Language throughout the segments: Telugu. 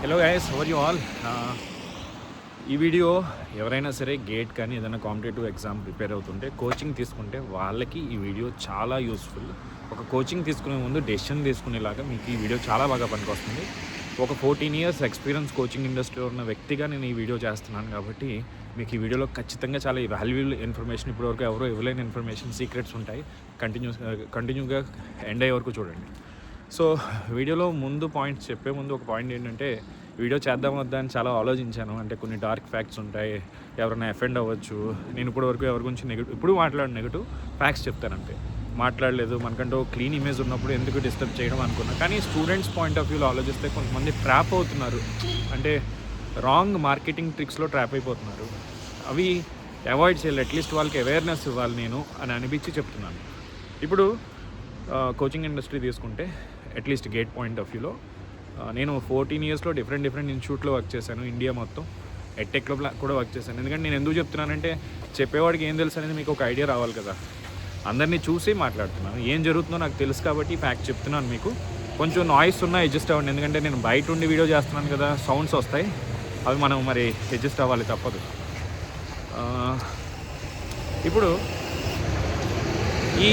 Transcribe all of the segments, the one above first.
Hello guys, how are you all? ఈ వీడియో ఎవరైనా సరే గేట్ కానీ ఏదైనా కాంపిటేటివ్ ఎగ్జామ్ ప్రిపేర్ అవుతుంటే కోచింగ్ తీసుకుంటే వాళ్ళకి ఈ వీడియో చాలా యూస్ఫుల్. ఒక కోచింగ్ తీసుకునే ముందు డెసిషన్ తీసుకునేలాగా మీకు ఈ వీడియో చాలా బాగా పనికొస్తుంది. ఒక 14 ఇయర్స్ ఎక్స్పీరియన్స్ కోచింగ్ ఇండస్ట్రీలో ఉన్న వ్యక్తిగా నేను ఈ వీడియో చేస్తున్నాను కాబట్టి మీకు ఈ వీడియోలో ఖచ్చితంగా చాలా వాల్యుబుల్ ఇన్ఫర్మేషన్, ఇప్పటివరకు ఎవరో ఇవ్వలేని ఇన్ఫర్మేషన్, సీక్రెట్స్ ఉంటాయి. కంటిన్యూగా ఎండ్ అయ్యే వరకు చూడండి. సో వీడియోలో ముందు పాయింట్స్ చెప్పే ముందు ఒక పాయింట్ ఏంటంటే, వీడియో చేద్దాం వద్దా అని చాలా ఆలోచించాను. అంటే కొన్ని డార్క్ ఫ్యాక్ట్స్ ఉంటాయి, ఎవరైనా అఫెండ్ అవ్వచ్చు. నేను ఇప్పటివరకు ఎవరి గురించి ఇప్పుడు నెగటివ్ ఫ్యాక్ట్స్ చెప్తానంటే మాట్లాడలేదు. మనకంటూ క్లీన్ ఇమేజ్ ఉన్నప్పుడు ఎందుకు డిస్టర్బ్ చేయడం అనుకున్నా. కానీ స్టూడెంట్స్ పాయింట్ ఆఫ్ వ్యూలో ఆలోచిస్తే కొంతమంది ట్రాప్ అవుతున్నారు. అంటే రాంగ్ మార్కెటింగ్ ట్రిక్స్లో ట్రాప్ అయిపోతున్నారు. అవి అవాయిడ్ చేయాలి. అట్లీస్ట్ వాళ్ళకి అవేర్నెస్ ఇవ్వాలి నేను అని అనిపించి చెప్తున్నాను. ఇప్పుడు కోచింగ్ ఇండస్ట్రీ తీసుకుంటే అట్లీస్ట్ గేట్ పాయింట్ ఆఫ్ వ్యూలో నేను 14 ఇయర్స్లో డిఫరెంట్ ఇన్స్టిట్యూట్లో వర్క్ చేశాను. ఇండియా మొత్తం ఎడ్టెక్లో కూడా వర్క్ చేశాను. ఎందుకంటే నేను ఎందుకు చెప్తున్నానంటే, చెప్పేవాడికి ఏం తెలుసు అనేది మీకు ఒక ఐడియా రావాలి కదా. అందరినీ చూసి మాట్లాడుతున్నాను, ఏం జరుగుతుందో నాకు తెలుసు కాబట్టి ఫ్యాక్ట్ చెప్తున్నాను. మీకు కొంచెం నాయిస్ ఉన్నా అడ్జస్ట్ అవ్వండి, ఎందుకంటే నేను బయట ఉండి వీడియో చేస్తున్నాను కదా, సౌండ్స్ వస్తాయి. అవి మనం మరి అడ్జస్ట్ అవ్వాలి, తప్పదు. ఇప్పుడు ఈ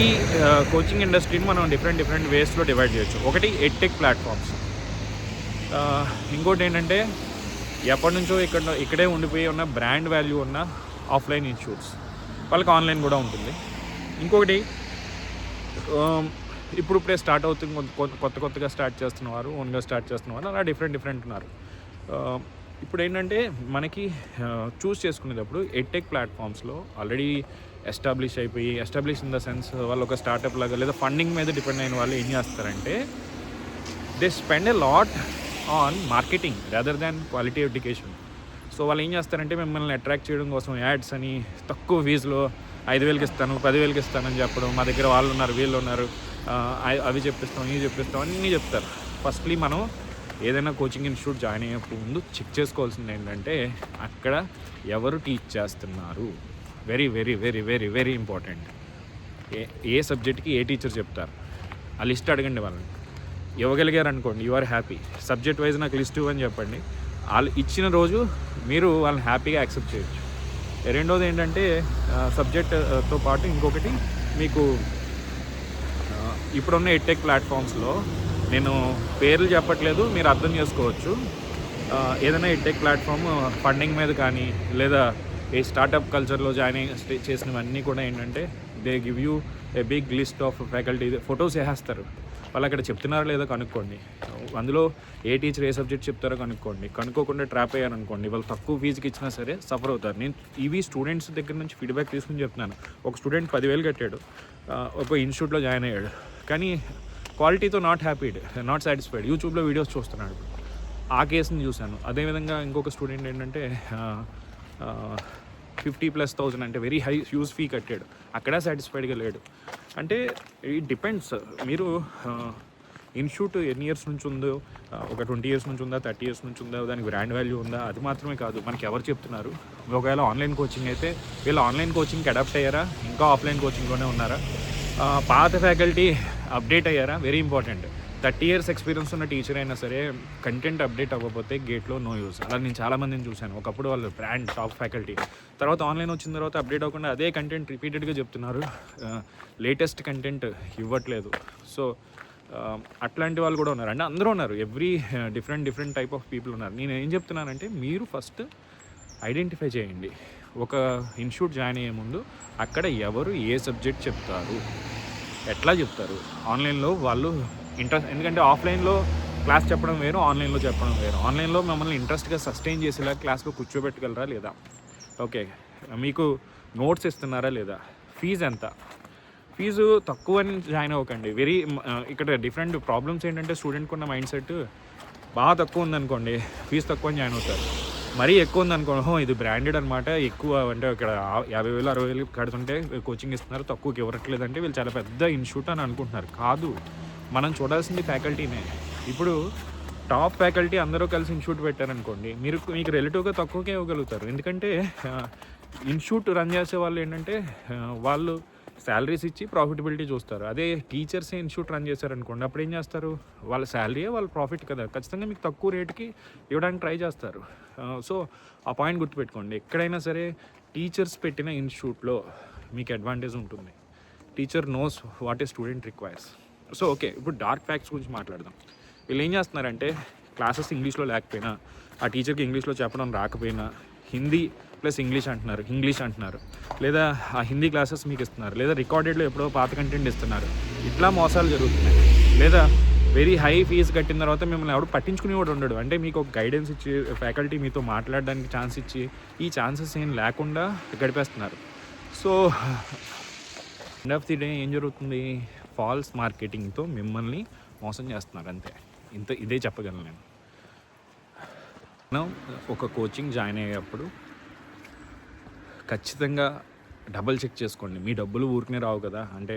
కోచింగ్ ఇండస్ట్రీని మనం డిఫరెంట్ వేస్లో డివైడ్ చేయొచ్చు. ఒకటి ఎడ్టెక్ ప్లాట్ఫామ్స్, ఇంకోటి ఏంటంటే ఎప్పటి నుంచో ఇక్కడే ఉండిపోయి ఉన్న బ్రాండ్ వాల్యూ ఉన్న ఆఫ్లైన్ ఇన్స్టిట్యూట్స్, వాళ్ళకి ఆన్లైన్ కూడా ఉంటుంది. ఇంకొకటి ఇప్పుడే స్టార్ట్ అవుతుంది, కొత్తగా స్టార్ట్ చేస్తున్నవారు, ఓన్గా స్టార్ట్ చేస్తున్నవారు, అలా డిఫరెంట్ ఉన్నారు. ఇప్పుడు ఏంటంటే మనకి చూస్ చేసుకునేటప్పుడు ఎడ్టెక్ ప్లాట్ఫామ్స్లో already establish in the sense వాళ్ళు ఒక స్టార్టప్ లాగా లేదా ఫండింగ్ మీద డిపెండ్ అయిన వాళ్ళు ఏం చేస్తారంటే, they spend a lot on marketing rather than quality education. So వాళ్ళు ఏం చేస్తారంటే, మిమ్మల్ని అట్రాక్ట్ చేయడం కోసం యాడ్స్ అని తక్కువ ఫీజులో 5,000కి ఇస్తాను, 10,000కి ఇస్తానని చెప్పడం, మా దగ్గర వాళ్ళు ఉన్నారు, వీళ్ళు ఉన్నారు, అవి చెప్పిస్తాం, ఇవి చెప్పిస్తాం, అన్నీ చెప్తారు. ఫస్ట్లీ మనం ఏదైనా కోచింగ్ ఇన్స్టిట్యూట్ జాయిన్ అయ్యే ముందు చెక్ చేసుకోవాల్సింది ఏంటంటే, అక్కడ ఎవరు టీచ్ చేస్తున్నారు. Very very very very very important. ఏ సబ్జెక్ట్కి ఏ టీచర్ చెప్తారు, ఆ లిస్ట్ అడగండి వాళ్ళని. ఇవ్వగలిగారు అనుకోండి, you are happy. Subject wise నాకు లిస్ట్ ఇవ్వని చెప్పండి, వాళ్ళు ఇచ్చిన రోజు మీరు వాళ్ళని హ్యాపీగా యాక్సెప్ట్ చేయొచ్చు. రెండోది ఏంటంటే, సబ్జెక్ట్తో పాటు ఇంకొకటి మీకు ఇప్పుడున్న ఎడ్టెక్ ప్లాట్ఫామ్స్లో, నేను పేర్లు చెప్పట్లేదు, మీరు అర్థం చేసుకోవచ్చు. ఏదైనా ఎడ్టెక్ ప్లాట్ఫామ్ ఫండింగ్ మీద కానీ లేదా ఈ స్టార్టప్ కల్చర్లో జాయిన్ చేసినవన్నీ కూడా ఏంటంటే, they give you a big list of faculty, photos వేసేస్తారు. వాళ్ళు అక్కడ చెప్తున్నారో లేదో కనుక్కోండి. అందులో ఏ టీచర్ ఏ సబ్జెక్ట్ చెప్తారో కనుక్కోండి. కనుక్కోకుండా ట్రాప్ అయ్యారనుకోండి, వాళ్ళు తక్కువ ఫీజుకి ఇచ్చినా సరే సఫర్ అవుతారు. నేను ఇవి స్టూడెంట్స్ దగ్గర నుంచి ఫీడ్బ్యాక్ తీసుకుని చెప్తున్నాను. ఒక స్టూడెంట్ 10,000 కట్టాడు, ఒక ఇన్స్టిట్యూట్లో జాయిన్ అయ్యాడు, కానీ క్వాలిటీతో నాట్ సాటిస్ఫైడ్. యూట్యూబ్లో వీడియోస్ చూస్తున్నాడు, ఆ కేసుని చూశాను. అదేవిధంగా ఇంకొక స్టూడెంట్ ఏంటంటే 50,000+ అంటే వెరీ హై హ్యూజ్ ఫీ కట్టాడు, అక్కడ సాటిస్ఫైడ్గా లేడు. అంటే ఇట్ డిపెండ్స్. మీరు ఇన్స్టిట్యూట్ ఎన్ని ఇయర్స్ నుంచి ఉందో, ఒక 20 ఇయర్స్ నుంచి ఉందా, 30 ఇయర్స్ నుంచి ఉందా, దానికి బ్రాండ్ వాల్యూ ఉందా, అది మాత్రమే కాదు, మనకి ఎవరు చెప్తున్నారు. ఒకవేళ ఆన్లైన్ కోచింగ్ అయితే వీళ్ళు ఆన్లైన్ కోచింగ్కి అడాప్ట్ అయ్యారా, ఇంకా ఆఫ్లైన్ కోచింగ్లోనే ఉన్నారా, పాత ఫ్యాకల్టీ అప్డేట్ అయ్యారా, వెరీ ఇంపార్టెంట్. 30 ఇయర్స్ ఎక్స్పీరియన్స్ ఉన్న టీచర్ అయినా సరే కంటెంట్ అప్డేట్ అవ్వకపోతే గేట్లో నో యూస్. అలా నేను చాలామందిని చూశాను. ఒకప్పుడు వాళ్ళు బ్రాండ్ టాప్ ఫ్యాకల్టీ, తర్వాత ఆన్లైన్ వచ్చిన తర్వాత అప్డేట్ అవ్వకుండా అదే కంటెంట్ రిపీటెడ్గా చెప్తున్నారు, లేటెస్ట్ కంటెంట్ ఇవ్వట్లేదు. సో అట్లాంటి వాళ్ళు కూడా ఉన్నారు. అంటే అందరూ ఉన్నారు, every different type of people ఉన్నారు. నేను ఏం చెప్తున్నానంటే, మీరు ఫస్ట్ ఐడెంటిఫై చేయండి. ఒక ఇన్స్టిట్యూట్ జాయిన్ అయ్యే ముందు అక్కడ ఎవరు ఏ సబ్జెక్ట్ చెప్తారు, ఎట్లా చెప్తారు. ఆన్లైన్లో వాళ్ళు ఇంట్రెస్ట్, ఎందుకంటే ఆఫ్లైన్లో క్లాస్ చెప్పడం వేరు, ఆన్లైన్లో చెప్పడం వేరు. ఆన్లైన్లో మమ్మల్ని ఇంట్రెస్ట్గా సస్టైన్ చేసేలా క్లాస్లో కూర్చోబెట్టగలరా లేదా, ఓకే, మీకు నోట్స్ ఇస్తున్నారా లేదా, ఫీజు ఎంత, ఫీజు తక్కువ అని జాయిన్ అవ్వకండి. ఇక్కడ డిఫరెంట్ ప్రాబ్లమ్స్ ఏంటంటే, స్టూడెంట్కి ఉన్న మైండ్ సెట్, బాగా తక్కువ ఉందనుకోండి ఫీజు తక్కువ అని జాయిన్ అవుతారు. మరీ ఎక్కువ ఉందనుకోండి, ఇది బ్రాండెడ్ అనమాట, ఎక్కువ అంటే ఇక్కడ 50,000 60,000 కడుతుంటే కోచింగ్ ఇస్తున్నారు, తక్కువకి ఇవ్వట్లేదు అంటే వీళ్ళు చాలా పెద్ద ఇన్స్టిట్యూట్ అని అనుకుంటున్నారు. కాదు, మనం చూడాల్సింది ఫ్యాకల్టీనే. ఇప్పుడు టాప్ ఫ్యాకల్టీ అందరూ కలిసి ఇన్స్టిట్యూట్ పెట్టారనుకోండి, మీకు రిలేటివ్గా తక్కువకే ఇవ్వగలుగుతారు. ఎందుకంటే ఇన్స్టిట్యూట్ రన్ చేసే వాళ్ళు ఏంటంటే, వాళ్ళు శాలరీస్ ఇచ్చి ప్రాఫిటబిలిటీ చూస్తారు. అదే టీచర్సే ఇన్స్టిట్యూట్ రన్ చేశారనుకోండి, అప్పుడు ఏం చేస్తారు? వాళ్ళ శాలరీయే వాళ్ళ ప్రాఫిట్ కదా, ఖచ్చితంగా మీకు తక్కువ రేటుకి ఇవ్వడానికి ట్రై చేస్తారు. సో ఆ పాయింట్ గుర్తుపెట్టుకోండి. ఎక్కడైనా సరే టీచర్స్ పెట్టిన ఇన్స్టిట్యూట్లో మీకు అడ్వాంటేజ్ ఉంటుంది. Teacher knows what a student requires. So okay, ఇప్పుడు డార్క్ ఫ్యాక్ట్స్ గురించి మాట్లాడదాం. వీళ్ళు ఏం చేస్తున్నారంటే క్లాసెస్ ఇంగ్లీష్లో లేకపోయినా, ఆ టీచర్కి ఇంగ్లీష్లో చెప్పడం రాకపోయినా హిందీ ప్లస్ ఇంగ్లీష్ అంటున్నారు, లేదా ఆ హిందీ క్లాసెస్ మీకు ఇస్తున్నారు, లేదా రికార్డెడ్లో ఎప్పుడో పాత కంటెంట్ ఇస్తున్నారు. ఇట్లా మోసాలు జరుగుతున్నాయి. లేదా వెరీ హై ఫీజు కట్టిన తర్వాత మిమ్మల్ని ఎవడు పట్టించుకునేవాడు ఉండడు. అంటే మీకు ఒక గైడెన్స్ ఇచ్చి, ఫ్యాకల్టీ మీతో మాట్లాడడానికి ఛాన్స్ ఇచ్చి, ఈ ఛాన్సెస్ ఏం లేకుండా గడిపేస్తున్నారు. So end of the day ఏం జరుగుతుంది? ఫాల్స్ మార్కెటింగ్తో మిమ్మల్ని మోసం చేస్తున్నారు, అంతే. ఇదే చెప్పగలను నేను. మనం ఒక కోచింగ్ జాయిన్ అయ్యేటప్పుడు ఖచ్చితంగా డబుల్ చెక్ చేసుకోండి. మీ డబ్బులు ఊరికనే రావు కదా. అంటే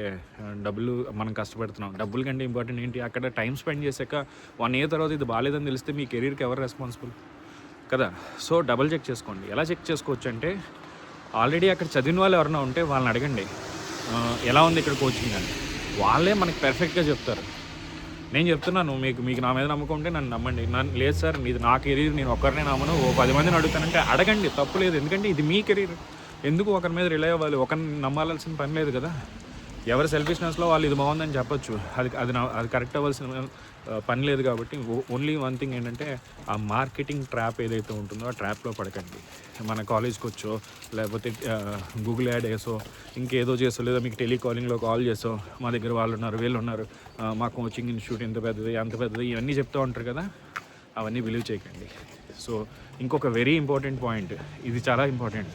డబ్బులు మనం కష్టపడుతున్నాం, డబ్బుల కంటే ఇంపార్టెంట్ ఏంటి? అక్కడ టైం స్పెండ్ చేశాక 1 year తర్వాత ఇది బాగాలేదని తెలిస్తే మీ కెరీర్కి ఎవరు రెస్పాన్సిబుల్ కదా. సో డబుల్ చెక్ చేసుకోండి. ఎలా చెక్ చేసుకోవచ్చు అంటే, ఆల్రెడీ అక్కడ చదివిన వాళ్ళు ఎవరైనా ఉంటే వాళ్ళని అడగండి, ఎలా ఉంది ఇక్కడ కోచింగ్ అని. వాళ్ళే మనకి పర్ఫెక్ట్గా చెప్తారు. నేను చెప్తున్నాను, మీకు నా మీద నమ్మకం ఉంటే నన్ను నమ్మండి. లేదు సార్, ఇది నా కెరీర్, నేను ఒక్కరినే నమ్మను, 10 మందిని అడుగుతానంటే అడగండి, తప్పు లేదు. ఎందుకంటే ఇది మీ కెరీర్. ఎందుకు ఒకరి మీద రిలై అవ్వాలి? ఒకరిని నమ్మాల్సిన పని లేదు కదా. ఎవరి సెల్ఫిష్నెస్లో వాళ్ళు ఇది బాగుందని చెప్పొచ్చు, అది కరెక్ట్ అవ్వాల్సిన పని లేదు. కాబట్టి ఓన్లీ వన్ థింగ్ ఏంటంటే, ఆ మార్కెటింగ్ ట్రాప్ ఏదైతే ఉంటుందో ఆ ట్రాప్లో పడకండి. మన కాలేజ్కి వచ్చో, లేకపోతే గూగుల్ యాడ్ వేసో, ఇంకేదో చేసో, లేదా మీకు టెలికాలింగ్లో కాల్ చేసో, మా దగ్గర వాళ్ళు ఉన్నారు, వీళ్ళు ఉన్నారు, మా కోచింగ్ ఇన్స్టిట్యూట్ ఇంత పెద్దది అంత పెద్దది, ఇవన్నీ చెప్తూ ఉంటారు కదా, అవన్నీ బిలీవ్ చేయకండి. సో ఇంకొక వెరీ ఇంపార్టెంట్ పాయింట్, ఇది చాలా ఇంపార్టెంట్.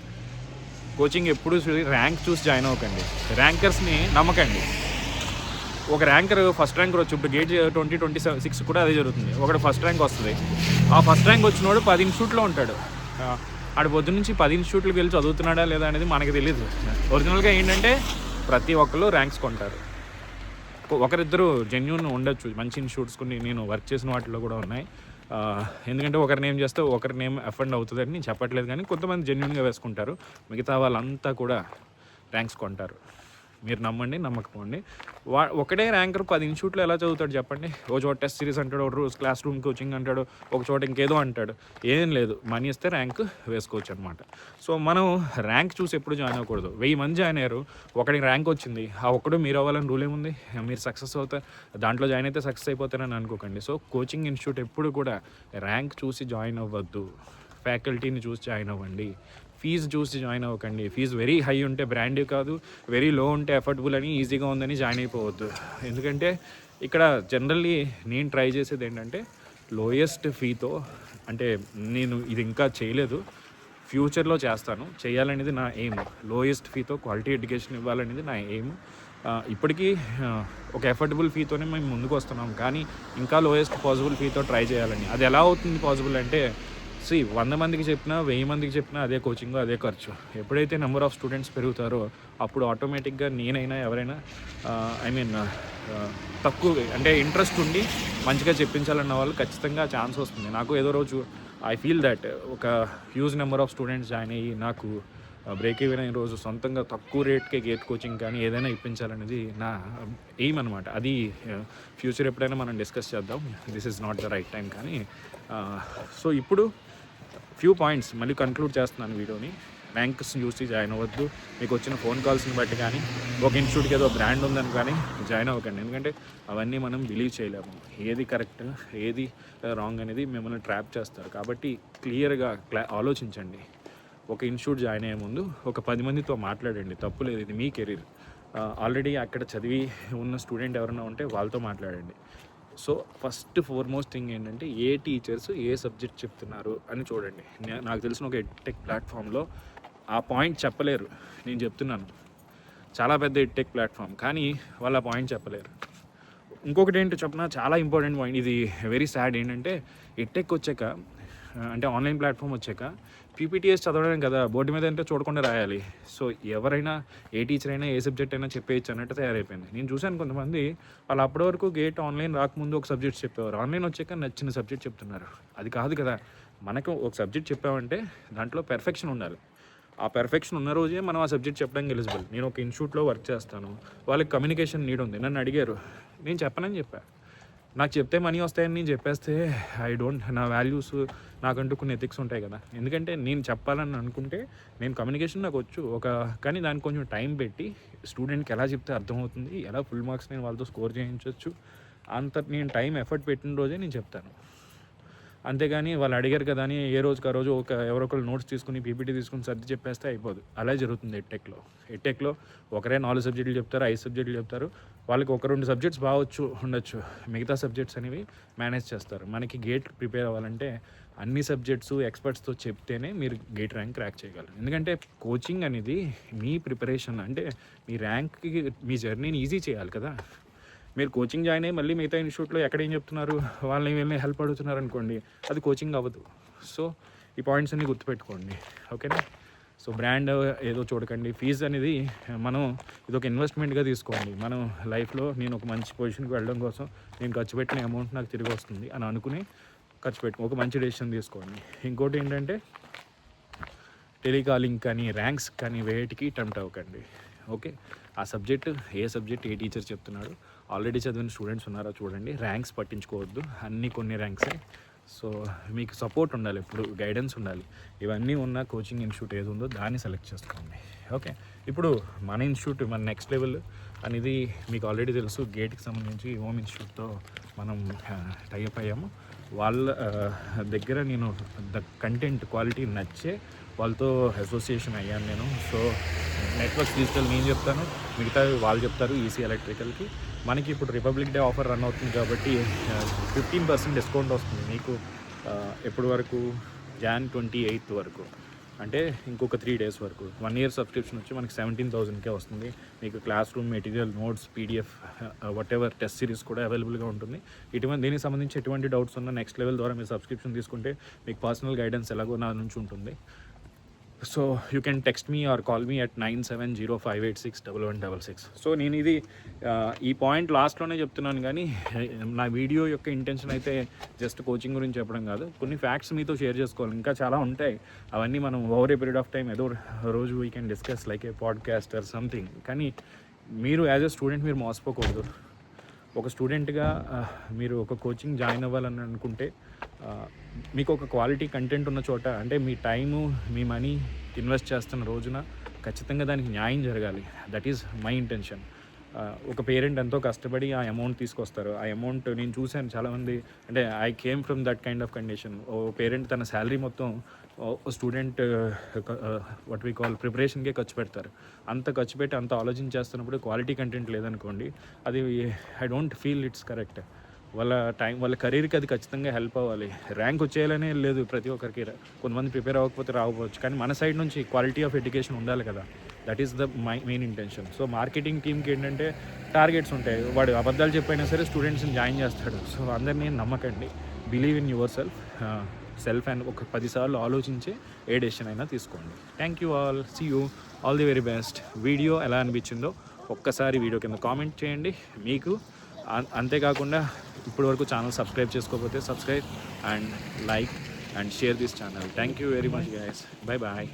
కోచింగ్ ఎప్పుడు ర్యాంక్ చూసి జాయిన్ అవ్వకండి, ర్యాంకర్స్ని నమ్మకండి. ఒక ర్యాంకర్ ఫస్ట్ ర్యాంకర్ వచ్చి, ఇప్పుడు గేట్ 2026 కూడా అదే జరుగుతుంది. ఒకటి ఫస్ట్ ర్యాంక్ వస్తుంది, ఆ ఫస్ట్ ర్యాంక్ వచ్చినోడు 10 ఇన్స్టిట్యూట్లో ఉంటాడు. ఆడు పొద్దు నుంచి 10 ఇన్స్టిట్యూట్లకు వెళ్ళి చదువుతున్నాడా లేదా అనేది మనకి తెలియదు. ఒరిజినల్గా ఏంటంటే ప్రతి ఒక్కరు ర్యాంక్స్ కొంటారు. ఒకరిద్దరు జెన్యూన్ ఉండొచ్చు, మంచి ఇన్స్టిట్యూట్స్ కొన్ని నేను వర్క్ చేసిన వాటిలో కూడా ఉన్నాయి. ఎందుకంటే ఒకరి నేమ్ చేస్తే ఒకరి నేమ్ అఫెండ్ అవుతుందని నేను చెప్పట్లేదు, కానీ కొంతమంది జెన్యూన్గా వేసుకుంటారు. మిగతా వాళ్ళంతా కూడా ర్యాంక్స్ కొంటారు. మీరు నమ్మండి, నమ్మకపోండి. ఒకటే ర్యాంకర్ 10 ఇన్స్టిట్యూట్లో ఎలా చదువుతాడు చెప్పండి? ఒక చోట టెస్ట్ సిరీస్ అంటాడు, ఒక రోజు క్లాస్ రూమ్ కోచింగ్ అంటాడు, ఒక చోట ఇంకేదో అంటాడు. ఏం లేదు, మనీ ఇస్తే ర్యాంక్ వేసుకోవచ్చు అనమాట. సో మనం ర్యాంక్ చూసి ఎప్పుడు జాయిన్ అవ్వకూడదు. 1000 మంది జాయిన్ అయ్యారు, ఒకడికి ర్యాంక్ వచ్చింది, ఆ ఒక్కడు మీరు అవ్వాలని రూల్ ఏముంది? మీరు సక్సెస్ అవుతారు, దాంట్లో జాయిన్ అయితే సక్సెస్ అయిపోతారని అనుకోకండి. సో కోచింగ్ ఇన్స్టిట్యూట్ ఎప్పుడు కూడా ర్యాంక్ చూసి జాయిన్ అవ్వద్దు, ఫ్యాకల్టీని చూసి జాయిన్ అవ్వండి. ఫీజు చూసి జాయిన్ అవ్వకండి. ఫీజు వెరీ హై ఉంటే బ్రాండ్ కాదు, వెరీ లో ఉంటే అఫోర్డబుల్ అని ఈజీగా ఉందని జాయిన్ అయిపోవద్దు. ఎందుకంటే ఇక్కడ జనరల్లీ నేను ట్రై చేసేది ఏంటంటే లోయెస్ట్ ఫీతో, అంటే నేను ఇది ఇంకా చేయలేదు, ఫ్యూచర్లో చేయాలనేది నా ఎయిమ్. లోయెస్ట్ ఫీతో క్వాలిటీ ఎడ్యుకేషన్ ఇవ్వాలనేది నా ఎయిమ్. ఇప్పటికీ ఒక అఫోర్డబుల్ ఫీతోనే మేము ముందుకు వస్తున్నాం, కానీ ఇంకా లోయెస్ట్ పాసిబుల్ ఫీతో ట్రై చేయాలని. అది ఎలా అవుతుంది పాసిబుల్ అంటే, 100 మందికి చెప్పినా 1000 మందికి చెప్పినా అదే కోచింగ్, అదే ఖర్చు. ఎప్పుడైతే నెంబర్ ఆఫ్ స్టూడెంట్స్ పెరుగుతారో అప్పుడు ఆటోమేటిక్గా నేనైనా ఎవరైనా తక్కువ, అంటే ఇంట్రెస్ట్ ఉండి మంచిగా చెప్పించాలన్న వాళ్ళు ఖచ్చితంగా ఛాన్స్ వస్తుంది. నాకు ఏదో రోజు ఐ ఫీల్ దట్ ఒక huge number of students join అయ్యి నాకు బ్రేక్ ఈవెన్ అయిన రోజు సొంతంగా తక్కువ రేట్కే గేట్ కోచింగ్ కానీ ఏదైనా ఇప్పించాలనేది నా ఎయిమ్ అనమాట. అది ఫ్యూచర్ ఎప్పుడైనా మనం డిస్కస్ చేద్దాం, this is not the right time. కానీ సో ఇప్పుడు ఫ్యూ పాయింట్స్ మళ్ళీ కంక్లూడ్ చేస్తున్నాను వీడియోని. ర్యాంక్స్ చూసి జాయిన్ అవ్వద్దు, మీకు వచ్చిన ఫోన్ కాల్స్ని బట్టి కానీ, ఒక ఇన్స్టిట్యూట్కి ఏదో బ్రాండ్ ఉందని కానీ జాయిన్ అవ్వకండి. ఎందుకంటే అవన్నీ మనం బిలీవ్ చేయలేము, ఏది కరెక్ట్ ఏది రాంగ్ అనేది మిమ్మల్ని ట్రాప్ చేస్తారు. కాబట్టి క్లియర్గా ఆలోచించండి. ఒక ఇన్స్టిట్యూట్ జాయిన్ అయ్యే ముందు ఒక 10 మందితో మాట్లాడండి, తప్పు లేదు, ఇది మీ కెరీర్. ఆల్రెడీ అక్కడ చదివి ఉన్న స్టూడెంట్ ఎవరైనా ఉంటే వాళ్ళతో మాట్లాడండి. సో ఫస్ట్ ఫోర్మోస్ట్ థింగ్ ఏంటంటే, ఏ టీచర్స్ ఏ సబ్జెక్ట్ చెప్తున్నారు అని చూడండి. నాకు తెలిసిన ఒక ఎడ్టెక్ ప్లాట్ఫామ్లో ఆ పాయింట్ చెప్పలేరు, నేను చెప్తున్నాను, చాలా పెద్ద ఎడ్టెక్ ప్లాట్ఫామ్, కానీ వాళ్ళు ఆ పాయింట్ చెప్పలేరు. ఇంకొకటి ఏంటో చెప్పిన చాలా ఇంపార్టెంట్ పాయింట్, ఇది వెరీ సాడ్. ఏంటంటే ఎడ్టెక్ వచ్చాక, అంటే ఆన్లైన్ ప్లాట్ఫామ్ వచ్చాక పీపీటీఎస్ చదవడం కదా, బోర్డు మీద అంటే చూడకుండా రాయాలి. సో ఎవరైనా, ఏ టీచర్ అయినా ఏ సబ్జెక్ట్ అయినా చెప్పేయచ్చు అన్నట్టు తయారైపోయింది. నేను చూశాను కొంతమంది వాళ్ళు అప్పటి వరకు గేట్ ఆన్లైన్ రాకముందు ఒక సబ్జెక్ట్ చెప్పేవారు, ఆన్లైన్ వచ్చాక నచ్చిన సబ్జెక్ట్ చెప్తున్నారు. అది కాదు కదా. మనకు ఒక సబ్జెక్ట్ చెప్పామంటే దాంట్లో పెర్ఫెక్షన్ ఉండాలి. ఆ పెర్ఫెక్షన్ ఉన్న రోజే మనం ఆ సబ్జెక్ట్ చెప్పడానికి ఎలిజిబుల్. నేను ఒక ఇన్స్టిట్యూట్లో వర్క్ చేస్తాను, వాళ్ళకి కమ్యూనికేషన్ నీడ్ ఉంది, నన్ను అడిగారు, నేను చెప్పనని చెప్పా. నాకు చెప్తే మనీ వస్తాయని నేను చెప్పేస్తే నా వాల్యూస్ నాకంటూ కొన్ని ఎథిక్స్ ఉంటాయి కదా. ఎందుకంటే నేను చెప్పాలని అనుకుంటే నేను కమ్యూనికేషన్ నాకు వచ్చు కానీ దానికి కొంచెం టైం పెట్టి స్టూడెంట్కి ఎలా చెప్తే అర్థమవుతుంది, ఎలా ఫుల్ మార్క్స్ నేను వాళ్ళతో స్కోర్ చేయించవచ్చు, అంత నేను టైం ఎఫర్ట్ పెట్టిన రోజే నేను చెప్తాను. అంతేగాని వాళ్ళు అడిగారు కదా అని ఏ రోజుకి ఆ రోజు ఎవరో ఒకరు నోట్స్ తీసుకుని పీపీటీ తీసుకుని సర్ది చెప్పేస్తే అయిపోదు. అలా జరుగుతుంది ఎట్టెక్లో ఒకరే 4 సబ్జెక్టులు చెప్తారు, 5 సబ్జెక్టులు చెప్తారు. వాళ్ళకి 1-2 సబ్జెక్ట్స్ ఉండొచ్చు, మిగతా సబ్జెక్ట్స్ అనేవి మేనేజ్ చేస్తారు. మనకి గేట్ ప్రిపేర్ అవ్వాలంటే అన్ని సబ్జెక్ట్స్ ఎక్స్పర్ట్స్తో చెప్తేనే మీరు గేట్ ర్యాంక్ క్రాక్ చేయగలరు. ఎందుకంటే కోచింగ్ అనేది మీ ప్రిపరేషన్, అంటే మీ ర్యాంక్కి మీ జర్నీని ఈజీ చేయాలి కదా. మీరు కోచింగ్ జాయిన్ అయ్యి మళ్ళీ మిగతా ఇన్స్టిట్యూట్లో ఎక్కడేం చెప్తున్నారు, వీళ్ళని హెల్ప్ అడుగుతున్నారు అనుకోండి, అది కోచింగ్ అవ్వదు. సో ఈ పాయింట్స్ అన్నీ గుర్తుపెట్టుకోండి, ఓకేనా. సో బ్రాండ్ ఏదో చూడకండి. ఫీజు అనేది ఇది ఒక ఇన్వెస్ట్మెంట్గా తీసుకోండి. మనం లైఫ్లో నేను ఒక మంచి పొజిషన్కి వెళ్ళడం కోసం నేను ఖర్చు పెట్టిన అమౌంట్ నాకు తిరిగి వస్తుంది అని అనుకుని ఖర్చు ఒక మంచి డెసిషన్ తీసుకోండి. ఇంకోటి ఏంటంటే టెలికాలింగ్ కానీ ర్యాంక్స్ కానీ వేటికి టెంప్ట్ అవ్వకండి, ఓకే. ఆ సబ్జెక్ట్ ఏ టీచర్ చెప్తున్నాడు, ఆల్రెడీ చదివిన స్టూడెంట్స్ ఉన్నారో చూడండి. ర్యాంక్స్ పట్టించుకోవద్దు, కొన్ని ర్యాంక్సే. సో మీకు సపోర్ట్ ఉండాలి, ఎప్పుడు గైడెన్స్ ఉండాలి. ఇవన్నీ ఉన్న కోచింగ్ ఇన్స్టిట్యూట్ ఏది ఉందో దాన్ని సెలెక్ట్ చేసుకోండి, ఓకే. ఇప్పుడు మన ఇన్స్టిట్యూట్, మన నెక్స్ట్ లెవెల్ అనేది మీకు ఆల్రెడీ తెలుసు. గేట్కి సంబంధించి హోమ్ ఇన్స్టిట్యూట్తో మనం టైఅప్ అయ్యాము. వాళ్ళ దగ్గర నేను కంటెంట్ క్వాలిటీ నచ్చే వాళ్ళతో అసోసియేషన్ అయ్యాను నేను. సో నెట్వర్క్స్ డిజిటల్ నేను చెప్తాను, మిగతా వాళ్ళు చెప్తారు. ఈసీ ఎలక్ట్రికల్కి మనకి ఇప్పుడు రిపబ్లిక్ డే ఆఫర్ రన్ అవుతుంది కాబట్టి 15% డిస్కౌంట్ వస్తుంది మీకు. ఎప్పటి వరకు? Jan 28 వరకు, అంటే ఇంకొక 3 days వరకు. 1 year సబ్స్క్రిప్షన్ వచ్చి మనకి 17,000కే వస్తుంది. మీకు class room material, notes, PDF, whatever test series కూడా అవైలబుల్గా ఉంటుంది. దీనికి సంబంధించి ఎటువంటి డౌట్స్ ఉన్నా నెక్స్ట్ లెవెల్ ద్వారా మీరు సబ్స్క్రిప్షన్ తీసుకుంటే మీకు పర్సనల్ గైడెన్స్ ఎలాగో నా నుంచి ఉంటుంది. So you can text me or call me at 9705861166. So నేను ఈ పాయింట్ లాస్ట్లోనే చెప్తున్నాను, కానీ నా వీడియో యొక్క ఇంటెన్షన్ అయితే జస్ట్ కోచింగ్ గురించి చెప్పడం కాదు, కొన్ని ఫ్యాక్ట్స్ మీతో షేర్ చేసుకోవాలి. ఇంకా చాలా ఉంటాయి, అవన్నీ మనం over a period of time ఏదో రోజు we can discuss like A podcast or something. కానీ మీరు యాజ్ ఎ స్టూడెంట్ మీరు మోసపోకూడదు. ఒక స్టూడెంట్గా మీరు ఒక కోచింగ్ జాయిన్ అవ్వాలని అనుకుంటే మీకు ఒక క్వాలిటీ కంటెంట్ ఉన్న చోట, అంటే మీ టైము, మీ మనీ ఇన్వెస్ట్ చేస్తున్న రోజున ఖచ్చితంగా దానికి న్యాయం జరగాలి. That is my intention. ఒక పేరెంట్ ఎంతో కష్టపడి ఆ అమౌంట్ తీసుకొస్తారు. ఆ అమౌంట్ నేను చూశాను చాలామంది, అంటే I came from that kind of condition. ఓ పేరెంట్ తన శాలరీ మొత్తం స్టూడెంట్ వాట్ వీ కాల్ ప్రిపరేషన్కే ఖర్చు పెడతారు. అంత ఖర్చు పెట్టి అంత ఆలోచించేస్తున్నప్పుడు క్వాలిటీ కంటెంట్ లేదనుకోండి, అది I don't feel it's correct. వాళ్ళ కెరీర్కి అది ఖచ్చితంగా హెల్ప్ అవ్వాలి. ర్యాంక్ వచ్చేయాలనే లేదు ప్రతి ఒక్కరికి, కొంతమంది ప్రిపేర్ అవ్వకపోతే రాకపోవచ్చు, కానీ మన సైడ్ నుంచి క్వాలిటీ ఆఫ్ ఎడ్యుకేషన్ ఉండాలి కదా. That is the main intention. So marketing టీమ్కి ఏంటంటే టార్గెట్స్ ఉంటాయి. వాడు అబద్ధాలు చెప్పైనా సరే స్టూడెంట్స్ని జాయిన్ చేస్తాడు. సో అందరినీ నమ్మకండి, believe in yourself and ఒక 10 సార్లు ఆలోచించి ఏ డెసిషన్ అయినా తీసుకోండి. Thank you all, see you, all the very best. Video ఎలా అనిపించిందో ఒక్కసారి వీడియో కింద కామెంట్ చేయండి. మీకు అంతేకాకుండా ఇప్పటివరకు ఛానల్ సబ్స్క్రైబ్ చేసుకోకపోతే subscribe and like and share this channel. Thank you very much guys. Bye bye.